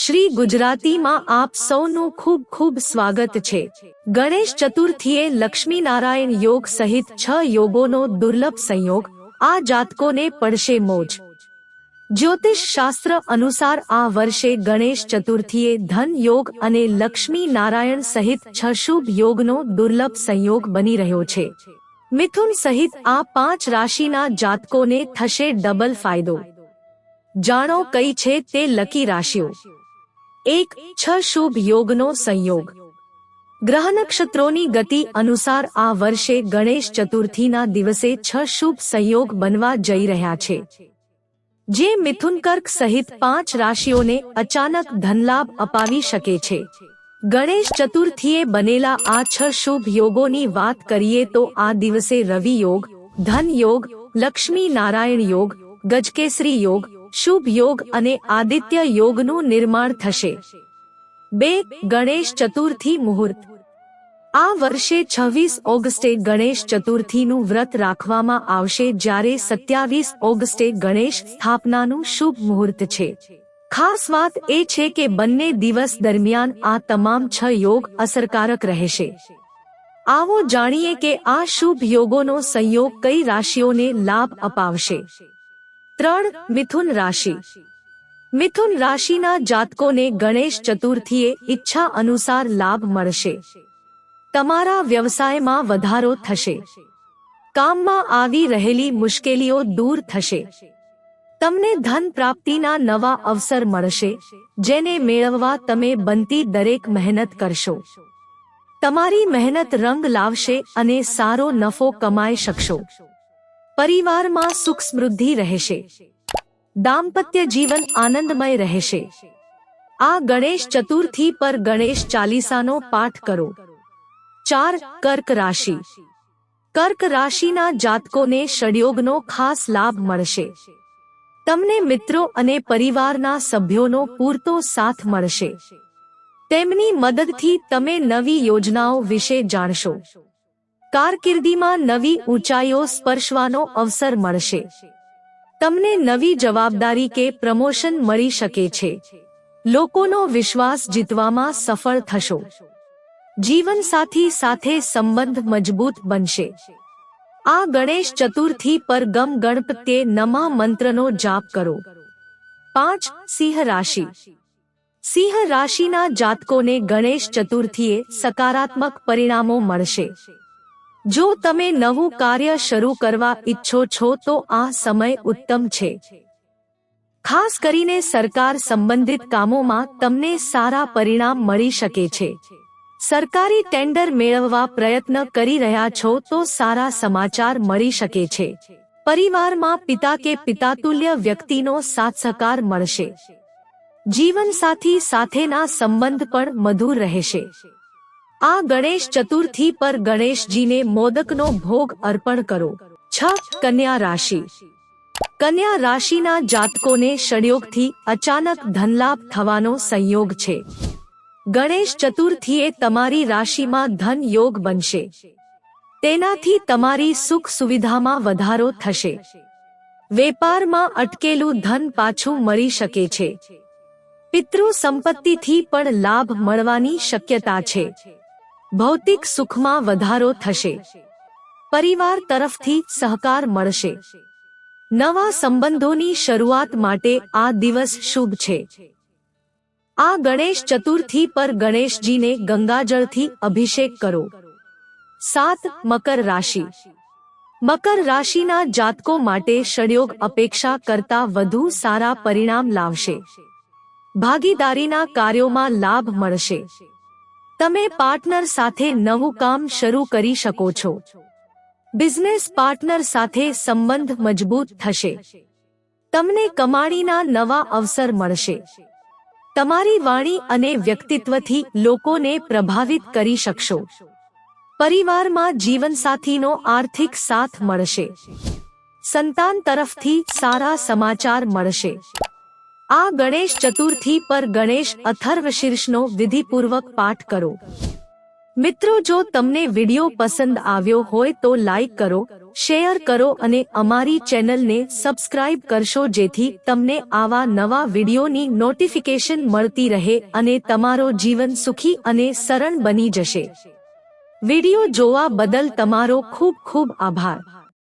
શ્રી ગુજરાતીમાં આપ સૌનું ખૂબ ખૂબ સ્વાગત છે। ગણેશ ચતુર્થીએ લક્ષ્મીનારાયણ યોગ સહિત 6 યોગોનો દુર્લભ સંયોગ, આ જાતકોને પડશે મોજ। જ્યોતિષ શાસ્ત્ર અનુસાર આ વર્ષે ગણેશ ચતુર્થીએ ધન યોગ અને લક્ષ્મી નારાયણ સહિત 6 શુભ યોગનો દુર્લભ સંયોગ બની રહ્યો છે। મિથુન સહિત આ 5 રાશિના જાતકોને થશે ડબલ ફાયદો। જાણો કઈ છે તે લકી રાશિઓ। 1. 6 શુભ યોગનો સંયોગ। ગ્રહ નક્ષત્રોની ગતિ અનુસાર આ વર્ષે ગણેશ ચતુર્થીના દિવસે 6 શુભ સંયોગ બનવા જઈ રહ્યા છે, જે મિથુન કર્ક સહિત 5 રાશિઓને અચાનક ધનલાભ અપાવી શકે છે। ગણેશ ચતુર્થીએ બનેલા આ 6 શુભ યોગોની વાત કરીએ તો આ દિવસે રવિ યોગ, ધન યોગ, લક્ષ્મી નારાયણ યોગ, ગજકેસરી યોગ, શુભ યોગ અને આદિત્ય યોગનું નિર્માણ થશે। 2. ગણેશ ચતુર્થી મુહૂર્ત। આ વર્ષે 26 ઓગસ્ટે ગણેશ ચતુર્થીનું વ્રત રાખવામાં આવશે, જ્યારે 27 ઓગસ્ટે ગણેશ સ્થાપનાનું શુભ મુહૂર્ત છે। ખાસ વાત એ છે કે બંને દિવસ દરમિયાન આ તમામ 6 યોગ અસરકારક રહેશે। આવો જાણીએ કે આ શુભ યોગોનો સંયોગ કઈ રાશિઓને લાભ અપાવશે। 3. મિથુન રાશિ। મિથુન રાશિના જાતકોને ગણેશ ચતુર્થીએ ઈચ્છા અનુસાર લાભ મળશે। તમારા વ્યવસાયમાં વધારો થશે। કામમાં આવી રહેલી મુશ્કેલીઓ દૂર થશે। તમને ધન પ્રાપ્તિના નવા અવસર મળશે, જેને મેળવવા તમે બનતી દરેક મહેનત કરશો। તમારી મહેનત રંગ લાવશે અને સારો નફો કમાઈ શકશો। પરિવારમાં સુખ સમૃદ્ધિ રહેશે। દાંપત્ય જીવન આનંદમય રહેશે। આ ગણેશ ચતુર્થી પર ગણેશ ચાલીસાનો પાઠ કરો। 4. કર્ક રાશિ। કર્ક રાશિના જાતકોને ષડયોગનો ખાસ લાભ મળશે। તમને મિત્રો અને પરિવારના સભ્યોનો પૂરતો સાથ મળશે। તેમની મદદથી તમે નવી યોજનાઓ વિશે જાણશો। કારકિર્દીમાં નવી ઊંચાઈઓ સ્પર્શવાનો અવસર મળશે। તમને નવી જવાબદારી કે પ્રમોશન મળી શકે છે। લોકોનો વિશ્વાસ જીતવામાં સફળ થશો। જીવનસાથી સાથે સંબંધ મજબૂત બનશે। આ ગણેશ ચતુર્થી પર ગમ ગણપત્યે નમઃ મંત્રનો જાપ કરો। 5. સિંહ રાશિ। સિંહ રાશિના જાતકોને ગણેશ ચતુર્થીએ સકારાત્મક પરિણામો મળશે। જો તમે નવું કાર્ય શરૂ કરવા ઈચ્છો છો તો આ સમય ઉત્તમ છે। ખાસ કરીને સરકાર સંબંધિત કામોમાં તમને સારા પરિણામ મળી શકે છે। સરકારી ટેન્ડર મેળવવા પ્રયત્ન કરી રહ્યા છો તો સારા સમાચાર મળી શકે છે। પરિવારમાં પિતા કે પિતાતુલ્ય વ્યક્તિનો સાથ સહકાર મળશે। જીવનસાથી સાથેના સંબંધ પણ મધુર રહેશે। આ ગણેશ ચતુર્થી પર ગણેશજીને મોદકનો ભોગ અર્પણ કરો। 6. કન્યા રાશિ। કન્યા રાશિના જાતકોને ષડયોગથી અચાનક ધનલાભ થવાનો સંયોગ છે। ગણેશ ચતુર્થીએ તમારી રાશિમાં ધન યોગ બનશે। તેનાથી તમારી સુખ સુવિધામાં વધારો થશે। વેપારમાં અટકેલું ધન પાછું મળી શકે છે। પિતૃ સંપત્તિથી પણ લાભ મળવાની શક્યતા છે। ભૌતિક સુખમાં વધારો થશે। પરિવાર તરફથી સહકાર મળશે। નવા સંબંધોની શરૂઆત માટે આ દિવસ શુભ છે। આ ગણેશ ચતુર્થી પર ગણેશજીને ગંગાજળથી અભિષેક કરો। 7. મકર રાશિ। મકર રાશિના જાતકો માટે ષડયોગ અપેક્ષા કરતા વધુ સારા પરિણામ લાવશે। ભાગીદારીના કાર્યોમાં લાભ મળશે। તમે પાર્ટનર સાથે નવું કામ શરૂ કરી શકો છો। બિઝનેસ પાર્ટનર સાથે સંબંધ મજબૂત થશે। તમને કમાણીના નવા અવસર મળશે। તમારી વાણી અને વ્યક્તિત્વથી લોકોને પ્રભાવિત કરી શકશો। પરિવારમાં જીવનસાથીનો આર્થિક સાથ મળશે। સંતાન તરફથી સારા સમાચાર મળશે। આ ગણેશ ચતુર્થી પર ગણેશ અથર્વશીર્ષનો વિધિપૂર્વક પાઠ કરો। મિત્રો, જો તમને વિડિયો પસંદ આવ્યો હોય તો લાઈક કરો, શેર કરો અને અમારી ચેનલને સબસ્ક્રાઇબ કરશો જેથી તમને આવા નવા વિડીયોની નોટિફિકેશન મળતી રહે અને તમારો જીવન સુખી અને સરળ બની જશે. વિડીયો જોવા બદલ તમારો ખૂબ ખૂબ આભાર.